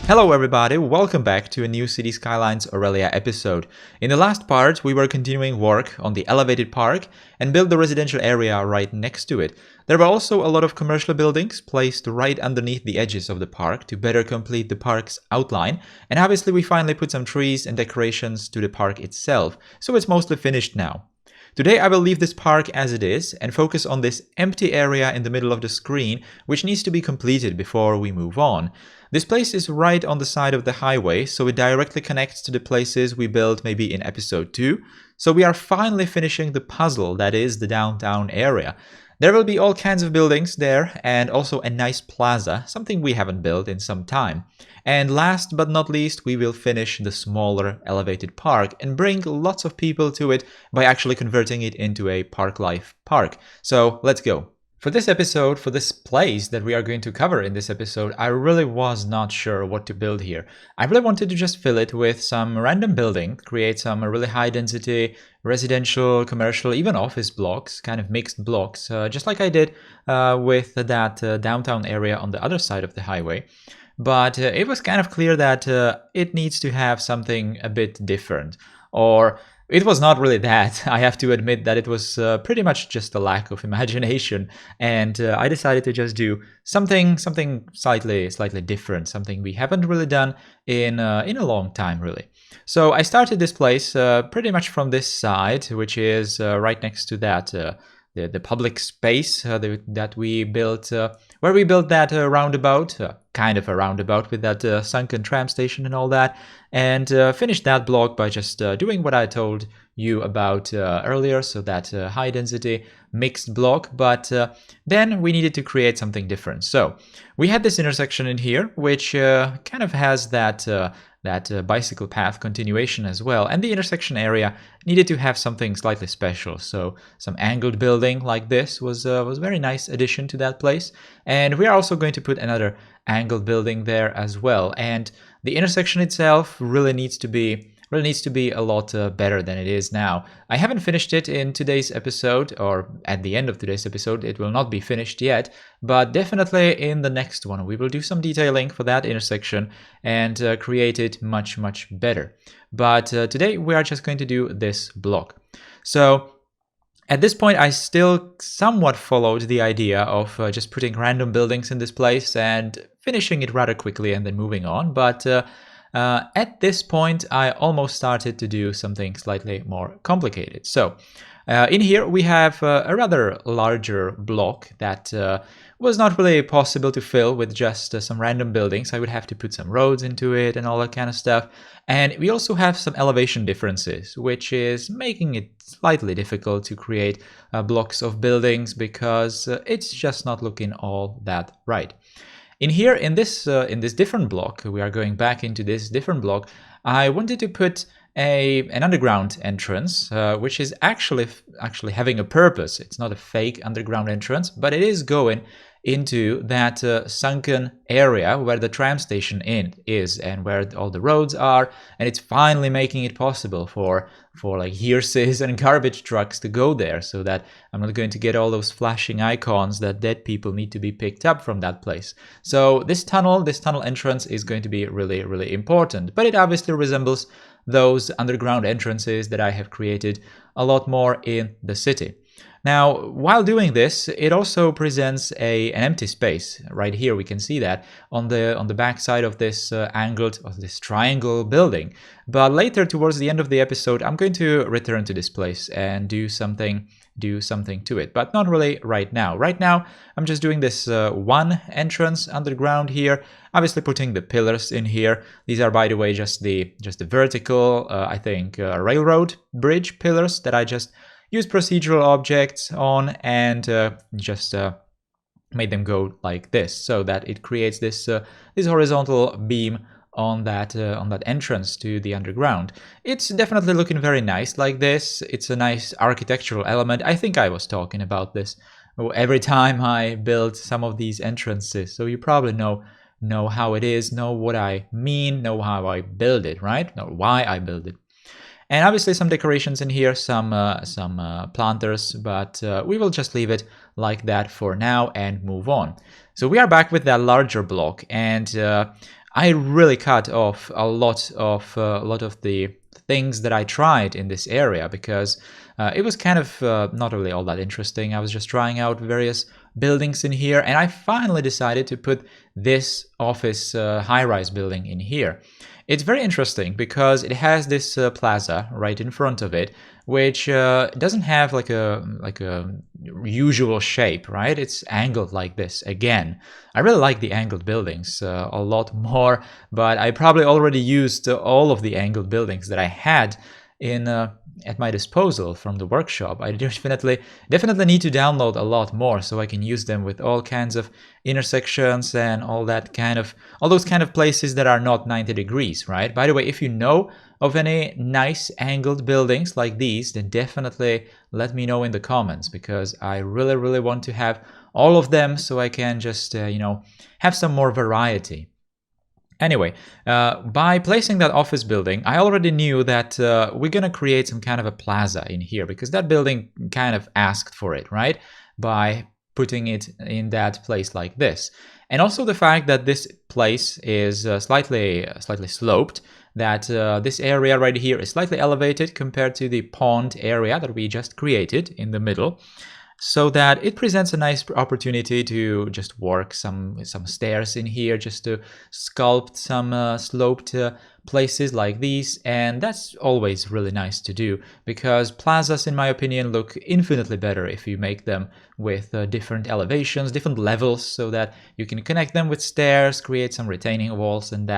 Hello everybody, welcome back to a new City Skylines Aurelia episode. In the last part, we were continuing work on the elevated park and built the residential area right next to it. There were also a lot of commercial buildings placed right underneath the edges of the park to better complete the park's outline. And obviously we finally put some trees and decorations to the park itself, so it's mostly finished now. Today I will leave this park as it is and focus on this empty area in the middle of the screen, which needs to be completed before we move on. This place is right on the side of the highway, so it directly connects to the places we built maybe in episode 2. So we are finally finishing the puzzle that is the downtown area. There will be all kinds of buildings there and also a nice plaza, something we haven't built in some time. And last but not least, we will finish the smaller elevated park and bring lots of people to it by actually converting it into a Parklife park. So let's go. For this episode, for this place that we are going to cover in this episode, I really was not sure what to build here. I really wanted to just fill it with some random building, create some really high density residential, commercial, even office blocks, kind of mixed blocks, just like I did with that downtown area on the other side of the highway. But it was kind of clear that it needs to have something a bit different, or it was not really that. I have to admit that it was pretty much just a lack of imagination, and I decided to just do something slightly different, something we haven't really done in a long time, really. So I started this place pretty much from this side, which is right next to that the public space that we built, where we built that roundabout, kind of a roundabout with that sunken tram station and all that, and finished that block by just doing what I told you about earlier, so that high density mixed block, but then we needed to create something different. So we had this intersection in here, which kind of has that bicycle path continuation as well, and the intersection area needed to have something slightly special. So some angled building like this was a very nice addition to that place, and we are also going to put another angled building there as well. And the intersection itself really needs to be a lot better than it is now. I haven't finished it in today's episode, or at the end of today's episode. It will not be finished yet, but definitely in the next one we will do some detailing for that intersection and create it much better. But today we are just going to do this block. So at this point, I still somewhat followed the idea of just putting random buildings in this place and finishing it rather quickly and then moving on. But at this point, I almost started to do something slightly more complicated. So in here, we have a rather larger block that was not really possible to fill with just some random buildings. I would have to put some roads into it and all that kind of stuff. And we also have some elevation differences, which is making it slightly difficult to create blocks of buildings because it's just not looking all that right. In here, in this different block, we are going back into this different block. I wanted to put an underground entrance, which is actually having a purpose. It's not a fake underground entrance, but it is going into that sunken area where the tram station is and where all the roads are, and it's finally making it possible for like hearses and garbage trucks to go there, so that I'm not going to get all those flashing icons that dead people need to be picked up from that place. So this tunnel entrance is going to be really important, but it obviously resembles those underground entrances that I have created a lot more in the city. Now, while doing this, it also presents an empty space. Right here, we can see that on the back side of this this triangle building. But later, towards the end of the episode, I'm going to return to this place and do something to it, but not really right now. Right now, I'm just doing this one entrance underground here, obviously putting the pillars in here. These are, by the way, just the vertical, I think, railroad bridge pillars that I just use procedural objects on and just made them go like this, so that it creates this horizontal beam on that entrance to the underground. It's definitely looking very nice like this. It's a nice architectural element. I think I was talking about this every time I build some of these entrances, so you probably know how it is, know what I mean, know how I build it, right? Know why I build it. And obviously some decorations in here, some planters, but we will just leave it like that for now and move on. So we are back with that larger block, and I really cut off a lot of the things that I tried in this area because it was kind of not really all that interesting. I was just trying out various buildings in here, and I finally decided to put this office high-rise building in here. It's very interesting because it has this plaza right in front of it, which doesn't have like a usual shape, right? It's angled like this again. I really like the angled buildings a lot more, but I probably already used all of the angled buildings that I had in at my disposal from the workshop. I definitely need to download a lot more so I can use them with all kinds of intersections and all those kind of places that are not 90 degrees, right? By the way, if you know of any nice angled buildings like these, then definitely let me know in the comments, because I really want to have all of them so I can just have some more variety. Anyway, by placing that office building, I already knew that we're gonna create some kind of a plaza in here, because that building kind of asked for it, right? By putting it in that place like this. And also the fact that this place is slightly sloped, that this area right here is slightly elevated compared to the pond area that we just created in the middle, so that it presents a nice opportunity to just work some stairs in here, just to sculpt some sloped places like these. And that's always really nice to do, because plazas, in my opinion, look infinitely better if you make them with different elevations, different levels, so that you can connect them with stairs, create some retaining walls and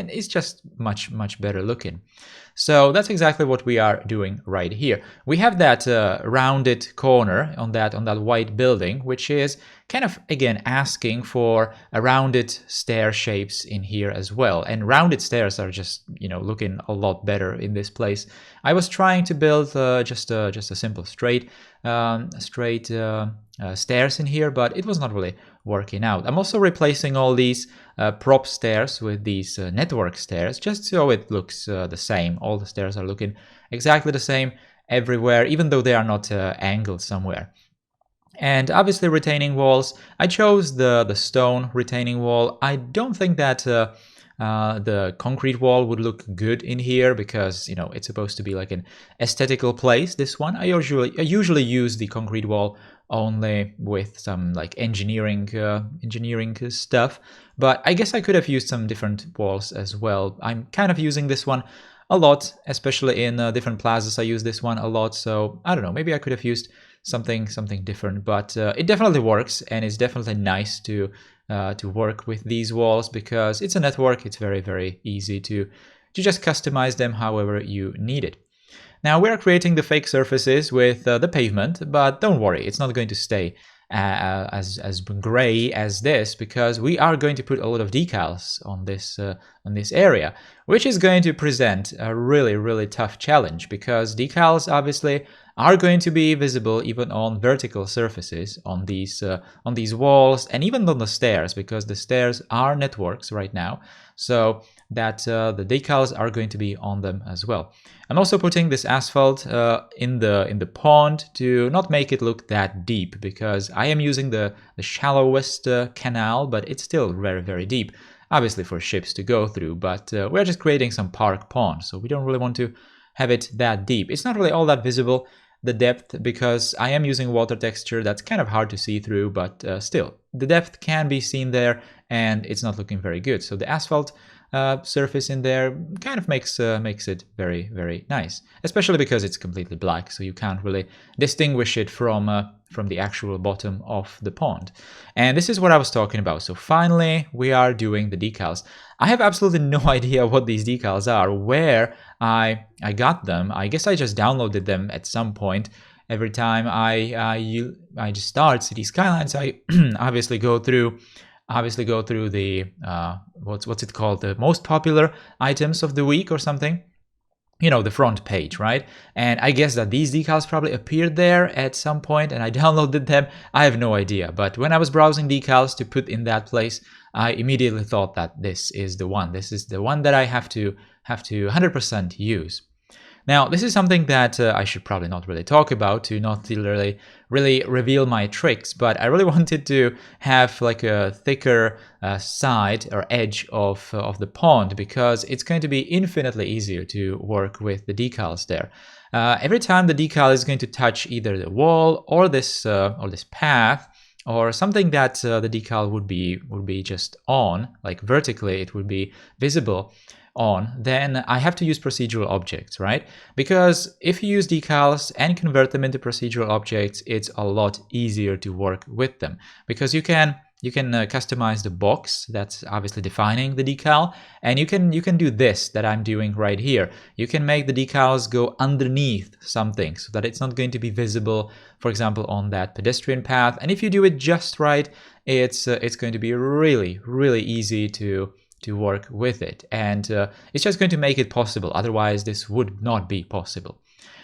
it's just much better looking. So that's exactly what we are doing right here. We have that rounded corner on that white building, which is kind of, again, asking for a rounded stair shapes in here as well. And rounded stairs are just, looking a lot better in this place. I was trying to build just a simple straight stairs in here, but it was not really working out. I'm also replacing all these prop stairs with these network stairs, just so it looks the same. All the stairs are looking exactly the same everywhere, even though they are not angled somewhere. And obviously retaining walls. I chose the stone retaining wall. I don't think that the concrete wall would look good in here, because it's supposed to be like an aesthetical place. This one, I usually use the concrete wall only with some like engineering stuff. But I guess I could have used some different walls as well. I'm kind of using this one a lot, especially in different plazas. I use this one a lot, so I don't know. Maybe I could have used something different, but it definitely works, and it's definitely nice to work with these walls, because it's a network. It's very easy to just customize them however you need it. Now we are creating the fake surfaces with the pavement, but don't worry, it's not going to stay as gray as this, because we are going to put a lot of decals on this area, which is going to present a really tough challenge, because decals obviously are going to be visible even on vertical surfaces, on these walls, and even on the stairs, because the stairs are networks right now, so that the decals are going to be on them as well. I'm also putting this asphalt in the pond to not make it look that deep, because I am using the shallowest canal, but it's still very deep, obviously for ships to go through. But we're just creating some park pond, so we don't really want to have it that deep. It's not really all that visible, the depth, because I am using water texture that's kind of hard to see through, but still, the depth can be seen there, and it's not looking very good. So the asphalt surface in there kind of makes it very nice, especially because it's completely black, so you can't really distinguish it from the actual bottom of the pond. And this is what I was talking about. So finally we are doing the decals. I have absolutely no idea what these decals are, where I got them. I guess I just downloaded them at some point. Every time I just start City Skylines, I obviously go through the what's it called, the most popular items of the week or something, the front page, right? And I guess that these decals probably appeared there at some point, and I downloaded them. I have no idea, but when I was browsing decals to put in that place, I immediately thought that this is the one that I have to 100% use. Now, this is something that I should probably not really talk about to not really reveal my tricks, but I really wanted to have like a thicker side or edge of the pond because it's going to be infinitely easier to work with the decals there. Every time the decal is going to touch either the wall or this path, or something that the decal would be just on, like vertically, it would be visible on, then I have to use procedural objects, right? Because if you use decals and convert them into procedural objects, it's a lot easier to work with them because you can customize the box that's obviously defining the decal, and you can do this that I'm doing right here. You can make the decals go underneath something so that it's not going to be visible, for example, on that pedestrian path. And if you do it just right, it's going to be really easy to work with it, and it's just going to make it possible. Otherwise, this would not be possible.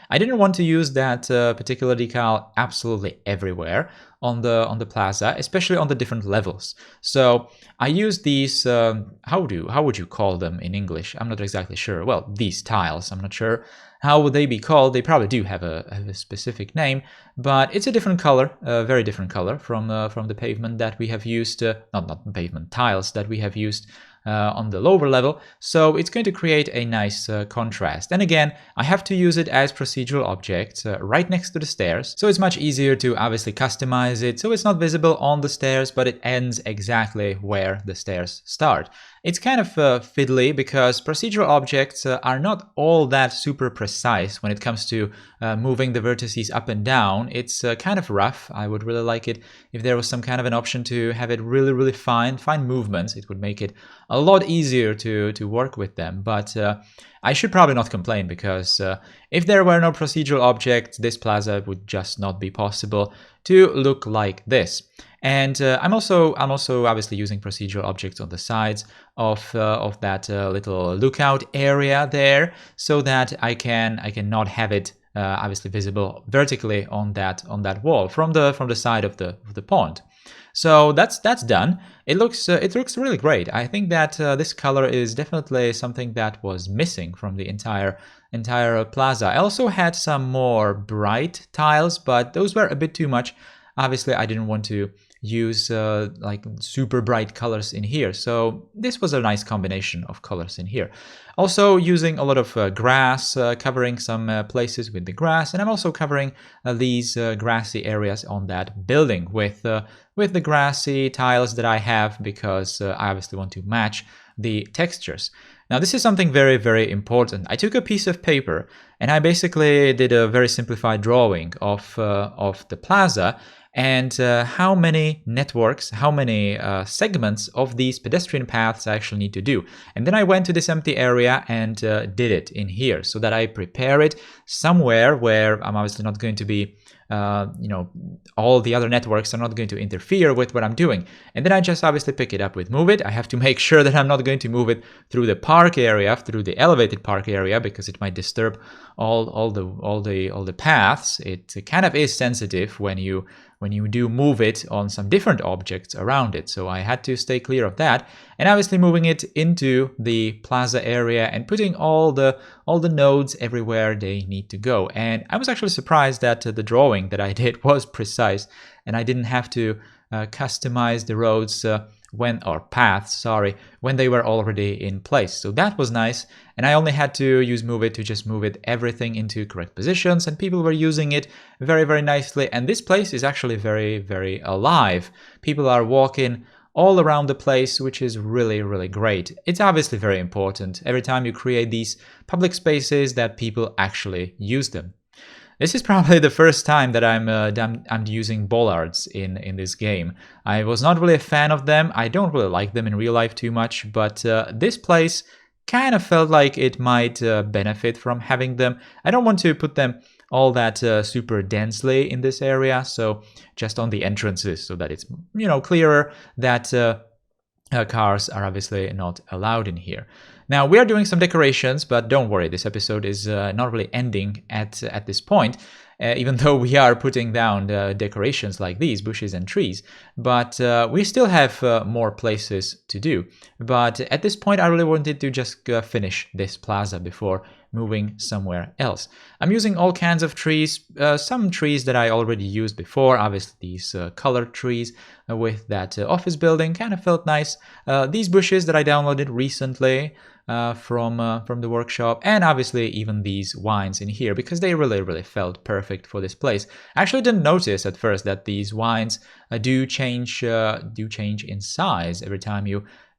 I didn't want to use that particular decal absolutely everywhere on the plaza, especially on the different levels. So I used these, how would you call them in English? I'm not exactly sure. Well, these tiles, I'm not sure how would they be called. They probably do have a specific name, but it's a different color, a very different color from the pavement that we have used, not pavement, tiles that we have used on the lower level, so it's going to create a nice contrast. And again, I have to use it as procedural objects right next to the stairs, so it's much easier to obviously customize it so it's not visible on the stairs, but it ends exactly where the stairs start. It's kind of fiddly because procedural objects are not all that super precise when it comes to moving the vertices up and down. It's kind of rough. I would really like it if there was some kind of an option to have it really fine movements. It would make it a lot easier to work with them. But I should probably not complain because if there were no procedural objects, this plaza would just not be possible to look like this. And I'm also obviously using procedural objects on the sides of that little lookout area there, so that I can not have it obviously visible vertically on that wall from the side of the pond. So that's done. It looks really great. I think that this color is definitely something that was missing from the entire plaza. I also had some more bright tiles, but those were a bit too much. Obviously, I didn't want to use like super bright colors in here, so this was a nice combination of colors in here. Also using a lot of grass, covering some places with the grass, and I'm also covering these grassy areas on that building with the grassy tiles that I have, because I obviously want to match the textures. Now this is something very important. I took a piece of paper and I basically did a very simplified drawing of the plaza, and how many networks, how many segments of these pedestrian paths I actually need to do. And then I went to this empty area and did it in here, so that I prepare it somewhere where I'm obviously not going to be, all the other networks are not going to interfere with what I'm doing. And then I just obviously pick it up with Move It. I have to make sure that I'm not going to move it through the park area, through the elevated park area, because it might disturb all the paths. It kind of is sensitive when you do move it on some different objects around it. So I had to stay clear of that, and obviously moving it into the plaza area and putting all the nodes everywhere they need to go. And I was actually surprised that the drawing that I did was precise, and I didn't have to customize the roads paths, when they were already in place. So that was nice, and I only had to use Move It to just move it everything into correct positions, and people were using it very nicely. And this place is actually very alive. People are walking all around the place, which is really great. It's obviously very important every time you create these public spaces that people actually use them. This is probably the first time that I'm using bollards in this game. I was not really a fan of them. I don't really like them in real life too much, but this place kind of felt like it might benefit from having them. I don't want to put them all that super densely in this area, so just on the entrances, so that it's clearer that cars are obviously not allowed in here. Now we are doing some decorations, but don't worry, this episode is not really ending at this point. even though we are putting down decorations like these, bushes and trees. But we still have more places to do. But at this point, I really wanted to just finish this plaza before moving somewhere else. I'm using all kinds of trees, some trees that I already used before, obviously these colored trees with that office building kind of felt nice. These bushes that I downloaded recently from the workshop, and obviously even these vines in here, because they really felt perfect for this place. I actually didn't notice at first that these vines do change in size every time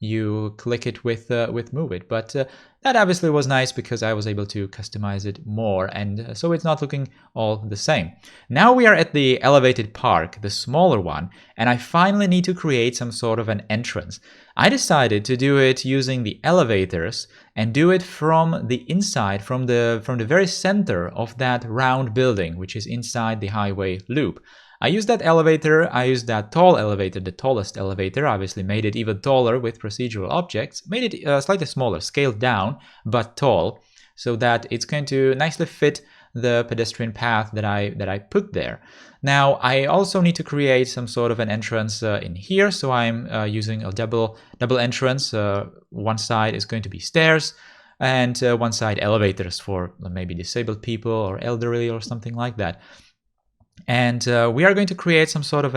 you click it with move it, but that obviously was nice because I was able to customize it more, and so it's not looking all the same. Now we are at the elevated park, the smaller one, and I finally need to create some sort of an entrance. I decided to do it using the elevators and do it from the inside, from the very center of that round building, which is inside the highway loop. I used that elevator, I used that tall elevator, the tallest elevator, obviously made it even taller with procedural objects, made it slightly smaller, scaled down, but tall, so that it's going to nicely fit the pedestrian path that I put there. Now, I also need to create some sort of an entrance in here, so I'm using a double entrance. One side is going to be stairs, and one side elevators for maybe disabled people or elderly or something like that. And we are going to create some sort of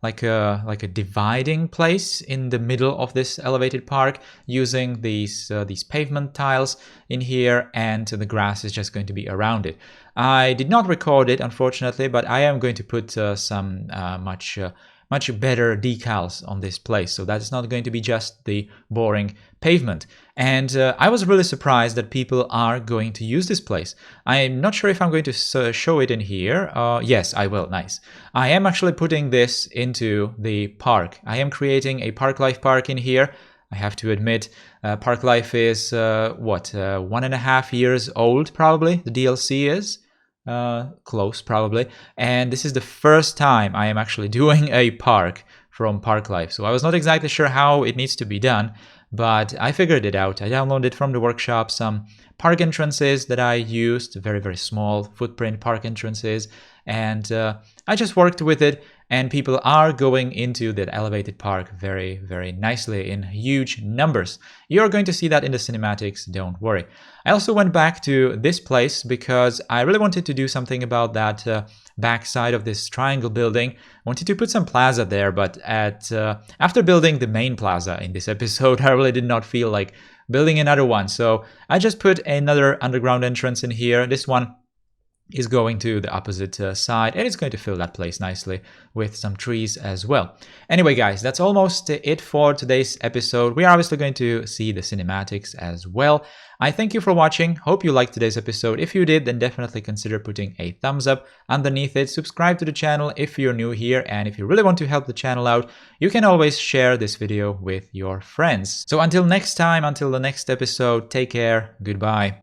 like a dividing place in the middle of this elevated park using these pavement tiles in here, and the grass is just going to be around it. I did not record it, unfortunately, but I am going to put some much better decals on this place, so that's not going to be just the boring pavement. And I was really surprised that people are going to use this place. I'm not sure if I'm going to show it in here. Yes, I will. Nice. I am actually putting this into the park. I am creating a Parklife park in here. I have to admit, Parklife is 1.5 years old, probably. The DLC is. Close probably, and this is the first time I am actually doing a park from Parklife, so I was not exactly sure how it needs to be done, but I figured it out. I downloaded from the workshop some park entrances that I used, very small footprint park entrances, and I just worked with it, and people are going into that elevated park very nicely in huge numbers. You're going to see that in the cinematics, don't worry. I also went back to this place because I really wanted to do something about that back side of this triangle building. I wanted to put some plaza there, but after building the main plaza in this episode, I really did not feel like building another one. So I just put another underground entrance in here. This one is going to the opposite side, and it's going to fill that place nicely with some trees as well. Anyway, guys, that's almost it for today's episode. We are obviously going to see the cinematics as well. I thank you for watching. Hope you liked today's episode. If you did, then definitely consider putting a thumbs up underneath it. Subscribe to the channel if you're new here, and if you really want to help the channel out, you can always share this video with your friends. So until next time, until the next episode, take care, goodbye.